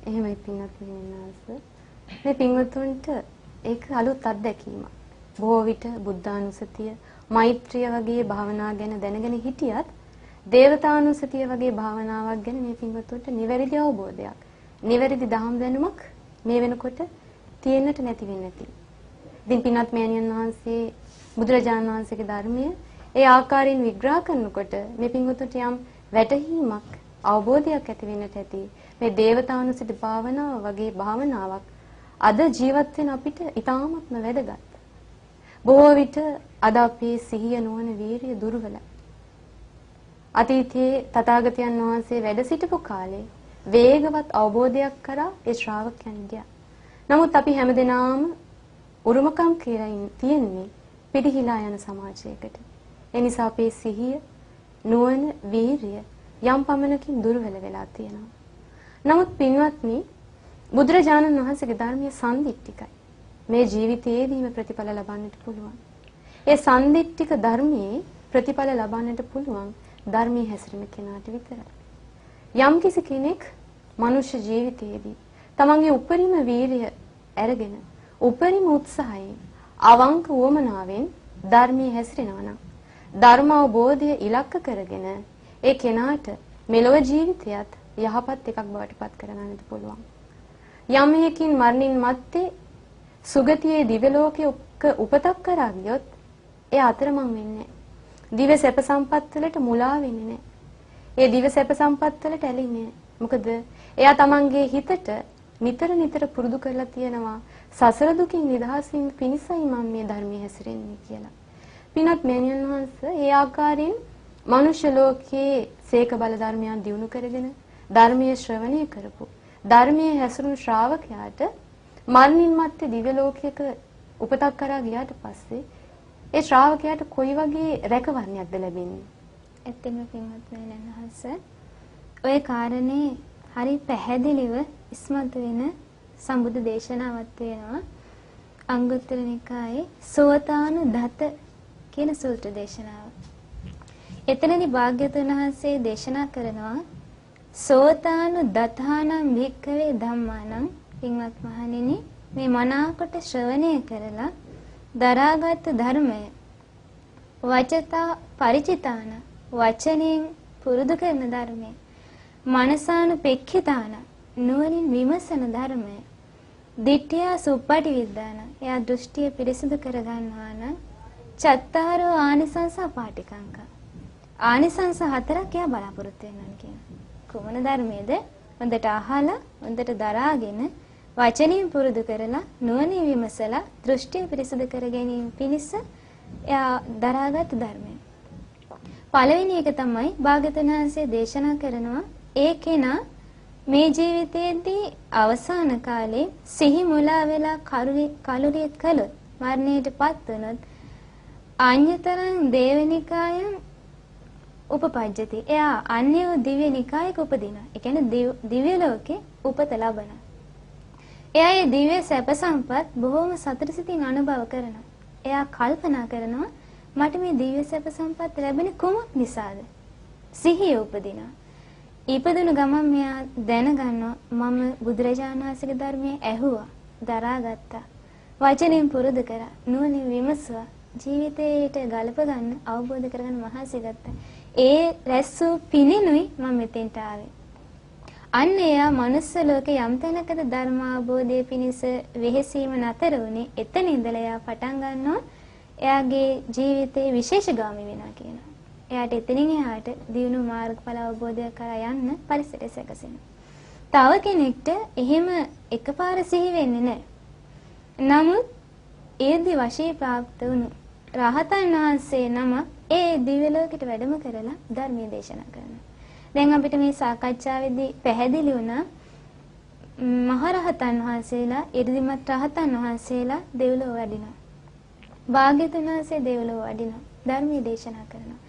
එහෙමයි පින්වත් වෙනවාස. මේ පින්වතුන්ට ඒක අලුත් අත්දැකීමක්. බොහෝ විට බුද්ධානුස්සතිය, මෛත්‍රිය වගේ භාවනා ගැන දැනගෙන හිටියත් දේවතානුස්සතිය වගේ භාවනාවක් ගැන මේ පින්වතුන්ට නිවැරදි අවබෝධයක්, නිවැරදි දහම් දැනුමක් මේ වෙනකොට තියෙන්නට නැති වෙන්නේ නැති. ඉතින් පින්වත් මෑණියන් වහන්සේ බුදුරජාණන් වහන්සේගේ ධර්මය ඒ ආකාරයෙන් විග්‍රහ කරනකොට මේ පින්වතුන්ට යම් වැටහීමක්, අවබෝධයක් ඇති වෙන්නට ඇති. මේ දේවතානුස්සති භාවනාව වගේ භාවනාවක් අද ජීවත් වෙන අපිට ඉතාමත්ම වැදගත්. බොහෝ විට අද අපේ සිහිය නුවණ වීරිය දුර්වලයි. අතීතයේ තථාගතයන් වහන්සේ වැඩ සිටපු කාලේ වේගවත් අවබෝධයක් කරා ඒ ශ්‍රාවකයන් ගියා. නමුත් අපි හැමදෙනාම උරුමකම් කියලා තියෙන්නේ පිළිහිලා යන සමාජයකට. ඒ නිසා අපේ සිහිය, නුවණ, වීරිය යම් පමණකින් දුර්වල වෙලා තියෙනවා. නමුත් පින්වත්නි, බුදුරජාණන් වහන්සේගේ ධර්මයේ සම්දිට්ඨිකයි. මේ ජීවිතයේදීම ප්‍රතිඵල ලබන්නට පුළුවන්. ඒ සම්දිට්ඨික ධර්මයේ ප්‍රතිඵල ලබන්නට පුළුවන් ධර්මයේ හැසිරෙන කෙනාට විතරයි. යම්කිසි කෙනෙක් මනුෂ්‍ය ජීවිතයේදී තමන්ගේ උපරිම වීරිය අරගෙන උපරිම උත්සාහයෙන් අවංක වමනාවෙන් ධර්මයේ හැසිරෙනවා නම් ධර්ම අවබෝධය ඉලක්ක කරගෙන ඒ කෙනාට මෙලොව ජීවිතයත් යහපත් එකක් බවට පත් කරගන්නට පුළුවන්. යම් හේකින් මරණින් මත්තේ සුගතියේ දිව්‍ය ලෝකයේ උපතක් කරා ගියොත් ඒ අතරමං වෙන්නේ නැහැ. දිව්‍ය සැප සම්පත් වලට මුලා වෙන්නේ නැහැ. ඒ දිව්‍ය සැප සම්පත් වලට ඇලෙන්නේ නැහැ. මොකද එයා තමන්ගේ හිතට නිතර පුරුදු කරලා තියෙනවා සසර දුකින් නිදහස් වීම පිණිසයි මම මේ ධර්මයේ හැසිරෙන්නේ කියලා. පින්වත් මෑණියන් වහන්සේ ඒ ආකාරයෙන් මනුෂ්‍ය ලෝකයේ සීක බල ධර්මයන් දියුණු කරගෙන ධර්මයේ ශ්‍රවණය කරපු ධර්මයේ හැසිරුණු ශ්‍රාවකයාට මරණින් මත්තේ දිව්‍ය ලෝකයක උපතක් කරා ගියාට පස්සේ ඒ ශ්‍රාවකයාට කොයි වගේ රැකවරණයක්ද ලැබෙන්නේ? ඇත්තම පින්වත් වෙනහස ඔය කාරණේ හරි පැහැදිලිව ඉස්මතු වෙන සම්බුද්ධ දේශනාවක් වෙනවා. අංගුත්තර නිකායේ සෝතානුදත කියන සූත්‍ර දේශනාව. එතනදී භාග්‍යවතුන් වහන්සේ දේශනා කරනවා සෝතානුදතානම් භික්ඛවේ ධම්මානම් පින්වත් මහණෙනි මේ මනාකොට ශ්‍රවණය කරලා දරාගත් ධර්මය වචතා පරිචිතාන වචනෙන් පුරුදු කරන ධර්මය මනසානුපෙක්ඛිතාන නුවණින් විමසන ධර්මය දිට්ඨිය සුප්පටි විද්දාන එයා දෘෂ්ටිය පිරිසිදු කර ගන්නවා නම් චත්තාරෝ ආනිසංස පාටිකංක ආනිසංස හතරක් එයා බලාපොරොත්තු වෙනවා කියන කුමන ධර්මයේද හොඳට අහලා හොඳට දරාගෙන වචනින් පුරුදු කරලා නුවණින් විමසලා දෘෂ්ටිය පිරිසිදු කර ගැනීම පිණිස එයා දරාගත් ධර්මය. පළවෙනි එක තමයි භාග්‍යවතුන් වහන්සේ දේශනා කරනවා ඒ කෙනා මේ ජීවිතයේදී අවසාන කාලේ සිහි මුලා වෙලා කලුරිය කළොත් මරණයටපත් වුණොත් අඤ්‍යතරං දේවනිකායන් උපපජ්ජති. එයා අන්‍ය දිව්‍ය නිකායක උපදිනවා. ඒ කියන්නේ දිව්‍ය ලෝකේ උපත ලබනවා. එයා ඒ දිව්‍ය සැප සම්පත් බොහොම සතුටසිතින් අනුභව කරනවා. එයා කල්පනා කරනවා මට මේ දිව්‍ය සැප සම්පත් ලැබෙන්නේ කුමක් නිසාද? සිහිය උපදිනවා. ඉපදුණු ගමන් මෙයා දැනගන්නවා මම බුදුරජාණන් වහන්සේගේ ධර්මයේ ඇහුවා, දරාගත්තා. වචනෙන් පුරුදු කරා, නුවණින් විමසුවා. ජීවිතේට ගලප ගන්න, අවබෝධ කරගන්න මහන්සි ගත්තා. ඒ රැස්සු පිනිනුයි මම මෙතෙන්ට ආවේ. අන්න එයා මනුස්ස ලෝකේ යම් තැනකද ධර්ම අවබෝධය පිණිස වෙහෙසීම නතර වුණේ එතන ඉඳලා එයා පටන් ගන්නවා එයාගේ ජීවිතේ විශේෂගාමී වෙනවා කියනවා. එයාට එතනින් එහාට දියුණු මාර්ගඵල අවබෝධය කරා යන්න පරිසරය සැකසෙනවා. තව කෙනෙක්ට එහෙම එකපාර සිහි වෙන්නේ නැහැ. නමුත් ඒදි වශී ප්‍රාප්ත වුණු රහතන් වහන්සේ නම ඒ දිව්‍ය ලෝකෙට වැඩම කරලා ධර්මයේ දේශනා කරනවා. දැන් අපිට මේ සාකච්ඡාවේදී පැහැදිලි වුණා මහරහතන් වහන්සේලා, ඉරිදිමත් රහතන් වහන්සේලා දෙව්ලොව වඩිනවා. භාග්‍යවතුන් වහන්සේ දෙව්ලොව වඩිනවා. ධර්මයේ දේශනා කරනවා.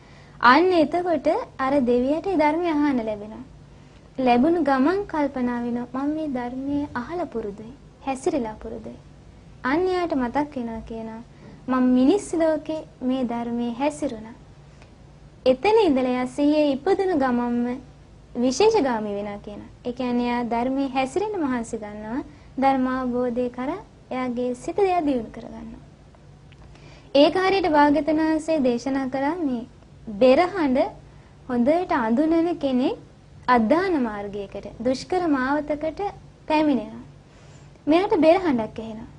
අන්න එතකොට අර දෙවියට ධර්මය අහන්න ලැබෙනවා. ලැබුණු ගමන් කල්පනා වෙනවා මම මේ ධර්මයේ අහලා පුරුදුයි, හැසිරලා පුරුදුයි. අන්න යාට මතක් වෙනවා කියනවා මම මිනිස් ලෝකේ මේ ධර්මයේ හැසිරුණා. එතන ඉඳලා සිහියේ ඉපදුණු ගමන්ම විශේෂගාමී වෙනවා කියන. ඒ කියන්නේ එයා ධර්මයේ හැසිරෙන්න මහන්සි ගන්නවා. ධර්මාවබෝධය කරා එයාගේ සිත එයා දියුණු කරගන්නවා. ඒක හරියට භාග්‍යවතුන් වහන්සේ දේශනා කරා මේ බෙරහඬ හොඳට අඳුනන කෙනෙක් අධාන මාර්ගයකට දුෂ්කර මාවතකට පැමිණෙනවා. මෙයාට බෙරහඬක් ඇහෙනවා.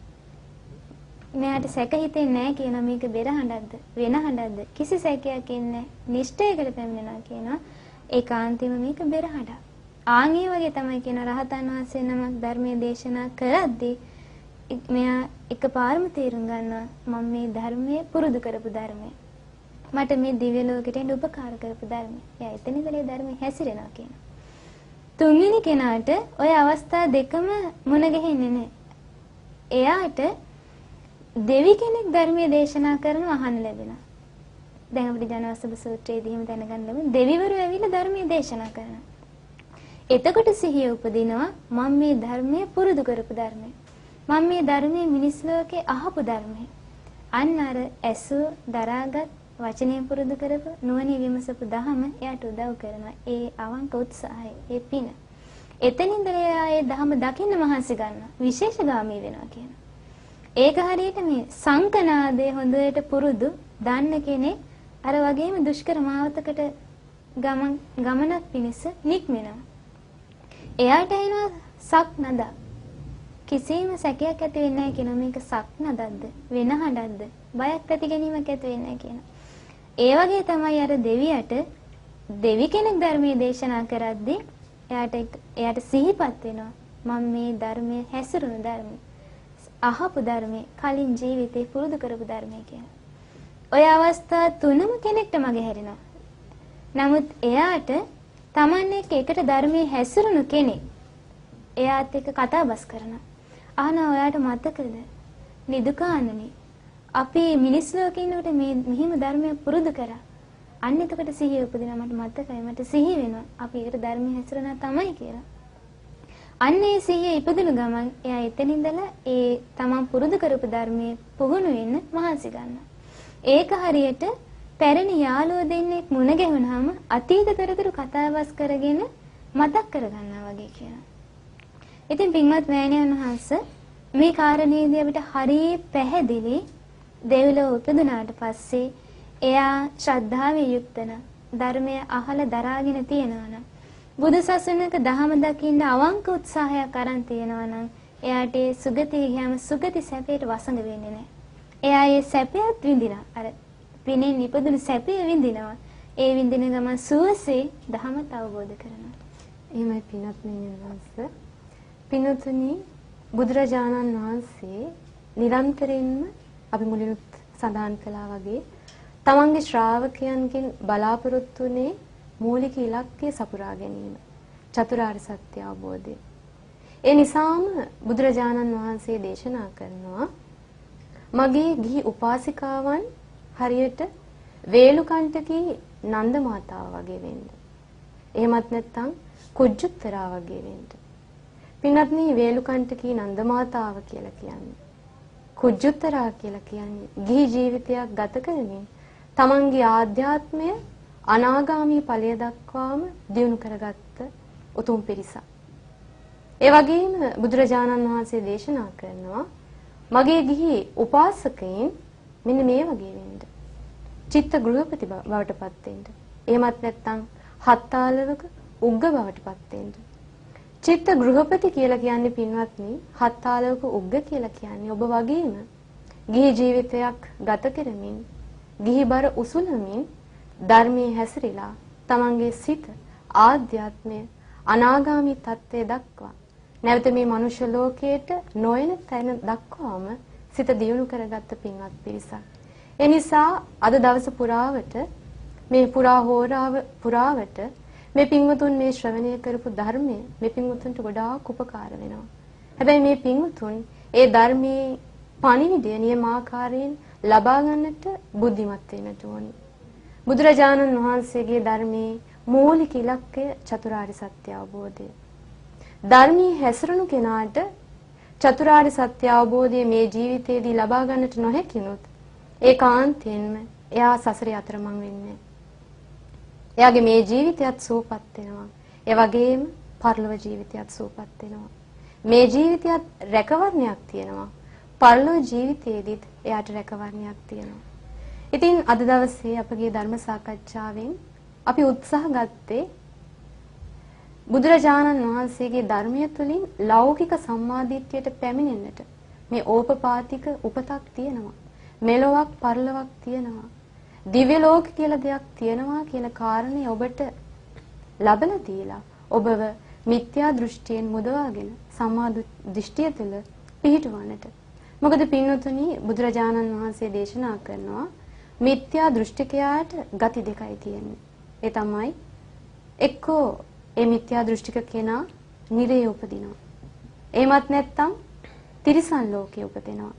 මෙයාට සැක හිතෙන්නේ නැහැ කියනවා මේක බෙරහඬක්ද වෙන හඬක්ද කිසි සැකයක් ඉන්නේ නිෂ්ඨයකට පැමිණෙනවා කියනවා ඒකාන්තයෙන්ම මේක බෙරහඬක්. ආන් ඒ වගේ තමයි කියන රහතන් වහන්සේ නමක් ධර්මයේ දේශනා කරද්දී මෙයා එකපාරම තේරුම් ගන්නවා මම මේ ධර්මයේ පුරුදු කරපු ධර්මය. මට මේ දිව්‍ය ලෝකෙට එන්න උපකාර කරපු ධර්මය. එයා එතන ඉඳලා ධර්මයේ හැසිරෙනවා කියනවා. තුන්වෙනි කෙනාට ওই අවස්ථා දෙකම මුණ ගැහෙන්නේ නැහැ. එයාට දෙවි කෙනෙක් ධර්මයේ දේශනා කරනවා අහන්න ලැබෙනවා. දැන් අපිට ජනවසබ සූත්‍රයේදී එහෙම දැනගන්න ලැබෙන දෙවිවරු ඇවිල්ලා ධර්මයේ දේශනා කරනවා. එතකොට සිහිය උපදිනවා මම මේ ධර්මයේ පුරුදු කරපු ධර්මය. මම මේ ධර්මයේ මිනිස් ලෝකේ අහපු ධර්මය. අන්න අර ඇසු දරාගත් වචනය පුරුදු කරපු නුවණින් විමසපු දහම එයාට උදව් කරනවා. ඒ අවංක උත්සාහය, ඒ පින. එතනින්ද එයා ඒ දහම දකින්න මහන්සි ගන්නවා. විශේෂගාමී වෙනවා කියනවා. ඒක හරියට මේ සංකනාදේ හොඳට පුරුදු දන්න කෙනෙක් අර වගේම දුෂ්කර මාවතකට ගමනක් පිණිස නික්මෙනවා. එයාට එනවා සක් නද. කිසිම සැකයක් ඇති වෙන්නේ නැහැ කියනවා මේක සක් නදක්ද වෙන හඬක්ද බයක් ඇති ගැනීමක් ඇති වෙන්නේ නැහැ කියනවා. ඒ වගේ තමයි අර දෙවියට දෙවි කෙනෙක් ධර්මයේ දේශනා කරද්දී එයාට සිහිපත් වෙනවා මම මේ ධර්මයේ හැසිරුණු ධර්මයේ අහපු ධර්මයේ කලින් ජීවිතේ පුරුදු කරපු ධර්මයේ කියලා. ඔය අවස්ථා තුනම කෙනෙක්ට මගේ හැරෙනවා. නමුත් එයාට Taman එකට ධර්මයේ හැසිරුණු කෙනෙක් එයාත් එක්ක කතා බස් කරනවා. අහනවා ඔයාට මතකද? නිදුකානනේ අපි මිනිස් ලෝකේ ඉන්නකොට මේ මෙහිම ධර්මයක් පුරුදු කරා. අන්න එතකොට සිහිය උපදිනවා මට මතකයි මට සිහි වෙනවා. අපි ඒකට ධර්මයේ හැසිරුණා තමයි කියලා. අන්න ඒ සිහිය ඉපදුණු ගමන් එයා එතන ඉඳලා ඒ තමන් පුරුදු කරපු ධර්මයේ පුහුණු වෙන්න මහන්සි ගන්නවා. ඒක හරියට පැරණි යාළුවෝ දෙන්නෙක් මුණ ගැහුනහම අතීත තොරතුරු කතාබස් කරගෙන මතක් කරගන්නවා වගේ කියනවා. ඉතින් පින්වත් මෑණියන් වහන්සේ මේ කාරණේදී අපිට හරිය පැහැදිලි දෙවිලෝ උපදුනාට පස්සේ එයා ශ්‍රද්ධාවේ යුක්තන ධර්මය අහලා දරාගෙන තියෙනවා නම් බුදු සසුනක දහම දකින්න අවංක උත්සාහයක් අරන් තියෙනවා නම් එයාට ඒ සුගතිය ගියාම සුගති සැපයට වසඟ වෙන්නේ නැහැ. එයා ඒ සැපයත් විඳිනවා. අර පිනෙන් ඉපදුණු සැපය විඳිනවා. ඒ විඳින ගමන් සුවසේ දහමත් අවබෝධ කරනවා. එහෙමයි පින්වත් මෙන්නවස්ස. පින්තුනි බුදුරජාණන් වහන්සේ නිරන්තරයෙන්ම අපි මුලිනුත් සඳහන් කළා වගේ තමන්ගේ ශ්‍රාවකයන්ගෙන් බලාපොරොත්තු වුණේ මූලික ඉලක්කය සපුරා ගැනීම චතුරාර්ය සත්‍ය අවබෝධය. ඒ නිසාම බුදුරජාණන් වහන්සේ දේශනා කරනවා මගේ ගිහි උපාසිකාවන් හරියට වේලුකණ්ඨකී නන්ද මාතාව වගේ වෙන්න. එහෙමත් නැත්නම් කුජුත්තරා වගේ වෙන්න. පින්වත්නි වේලුකණ්ඨකී නන්ද මාතාව කියලා කියන්නේ කුජුත්තරා කියලා කියන්නේ ගිහි ජීවිතයක් ගත කරමින් තමන්ගේ ආධ්‍යාත්මය අනාගාමී ඵලය දක්වාම දියුණු කරගත්ත උතුම් පිරිසක්. ඒ වගේම බුදුරජාණන් වහන්සේ දේශනා කරනවා මගේ ගිහි උපාසකයින් මෙන්න මේ වගේ වෙන්න. චිත්ත ගෘහපති බවට පත් වෙන්න. එහෙමත් නැත්නම් හත්තාලවක උග්ග බවට පත් වෙන්න. චිත්ත ගෘහපති කියලා කියන්නේ පින්වත්නි හත්තාලවක උග්ග කියලා කියන්නේ ඔබ වගේම ගිහි ජීවිතයක් ගත කරමින් ගිහිබර උසුලමින් ධර්මයේ හැසිරීලා තමන්ගේ සිත ආධ්‍යාත්මය අනාගාමී තත්ත්වයට දක්වා නැවත මේ මනුෂ්‍ය ලෝකයට නොයන තැන දක්වාම සිත දියුණු කරගත්ත පින්වත් පිරිසක්. ඒ නිසා අද දවස පුරාවට මේ පුරා හෝරාව පුරාවට මේ පින්වතුන් මේ ශ්‍රවණය කරපු ධර්මය මේ පින්වතුන්ට ගොඩාක් උපකාර වෙනවා. හැබැයි මේ පින්වතුන් ඒ ධර්මයේ පණිවිඩය නියමාකාරයෙන් ලබා ගන්නට බුද්ධිමත් වෙන්නට ඕනේ. බුදුරජාණන් වහන්සේගේ ධර්මයේ මූලික ඉලක්කය චතුරාර්ය සත්‍ය අවබෝධය. ධර්මයේ හැසිරුණු කෙනාට චතුරාර්ය සත්‍ය අවබෝධය මේ ජීවිතයේදී ලබා ගන්නට නොහැකිනොත් ඒකාන්තයෙන්ම එයා සසරේ අතරමං වෙන්නේ. එයාගේ මේ ජීවිතයත් සූපත් වෙනවා. ඒ වගේම පරලොව ජීවිතයත් සූපත් වෙනවා. මේ ජීවිතයත් රැකවරණයක් තියෙනවා. පරලොව ජීවිතයේදීත් එයාට රැකවරණයක් තියෙනවා. ඉතින් අද දවසේ අපගේ ධර්ම සාකච්ඡාවෙන් අපි උත්සාහ ගත්තේ බුදුරජාණන් වහන්සේගේ ධර්මය තුළින් ලෞකික සම්මාදිට්ඨියට පැමිණෙන්නට මේ ඕපපාතික උපතක් තියෙනවා. මෙලොවක් පරලොවක් තියෙනවා. දිව්‍ය ලෝක කියලා දෙයක් තියෙනවා කියලා කාරණේ ඔබට ලබලා දීලා ඔබව මිත්‍යා දෘෂ්ටියෙන් මුදවාගෙන සම්මා දෘෂ්ටිය තුළ පිහිටවන්නට. මොකද පින්වතුනි බුදුරජාණන් වහන්සේ දේශනා කරනවා මිත්‍යා දෘෂ්ටිකයාට ගති දෙකයි තියෙන්නේ. ඒ තමයි එක්කෝ ඒ මිත්‍යා දෘෂ්ටික කෙනා නිරේ උපදිනවා. එහෙමත් නැත්නම් තිරිසන් ලෝකේ උපදිනවා.